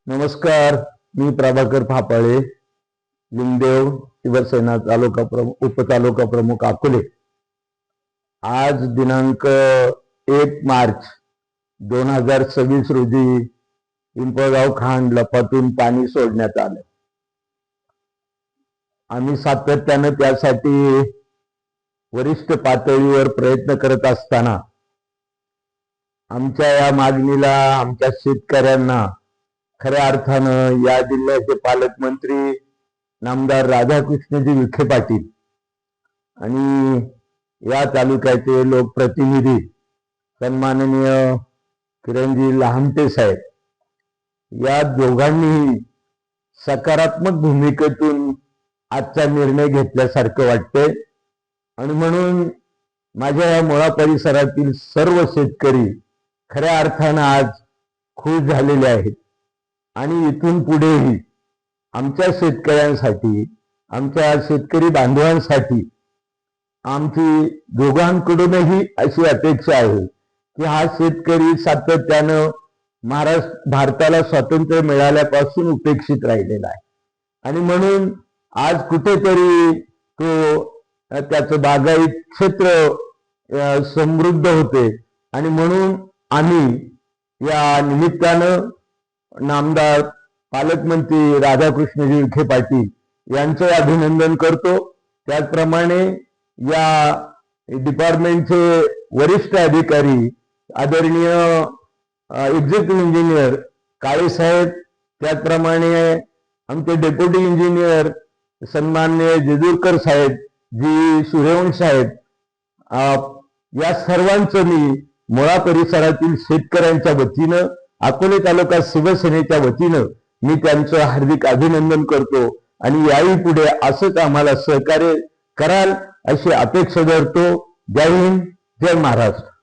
नमस्कार. मी प्रभाकर फापाळे, लिंगदेव, शिवसेना तालुका प्रमुख, उपतालुका प्रमुख अकोले. आज दिनांक 1 मार्च 2026 रोजी पिंपळगाव खांड लपातून पाणी सोडण्यात आलं. आम्ही सातत्यानं त्यासाठी वरिष्ठ पातळीवर प्रयत्न करत असताना आमच्या या मागणीला आमच्या शेतकऱ्यांना खऱ्या अर्थानं या जिल्ह्याचे पालकमंत्री नामदार राधाकृष्णजी विखे पाटील आणि या तालुक्याचे लोकप्रतिनिधी सन्माननीय किरणजी लहामटे साहेब या दोघांनीही सकारात्मक भूमिकेतून आजचा निर्णय घेतल्यासारखं वाटतंय. आणि म्हणून माझ्या या मुळा परिसरातील सर्व शेतकरी खऱ्या अर्थानं आज खुश झालेले आहेत. आणि इथून पुढेही आमच्या शेतकऱ्यांसाठी, आमच्या शेतकरी बांधवांसाठी आमची दोघांकडूनही अशी अपेक्षा आहे की हा शेतकरी सातत्यानं भारताला स्वातंत्र्य मिळाल्यापासून उपेक्षित राहिलेला आहे. आणि म्हणून आज कुठेतरी तो त्याचं बागायत क्षेत्र समृद्ध होते. आणि म्हणून आम्ही या निमित्तानं नामदार पालकमंत्री राधाकृष्णजी विखे पाटील यांचं अभिनंदन करतो. त्याचप्रमाणे या डिपार्टमेंटचे वरिष्ठ अधिकारी आदरणीय एक्झिक्युटिव्ह इंजिनियर काळे साहेब, त्याचप्रमाणे आमचे डेप्युटी इंजिनियर सन्माननीय जेजूरकर साहेब, जी सूर्यवंश साहेब, या सर्वांचं मी मुळा परिसरातील शेतकऱ्यांच्या वतीनं, अकोले तालुका शिवसेनेच्या वतीनं मी त्यांचं हार्दिक अभिनंदन करतो. आणि याही पुढे असंच आम्हाला सहकार्य कराल अशी अपेक्षा धरतो. जय हिंद, जय महाराष्ट्र.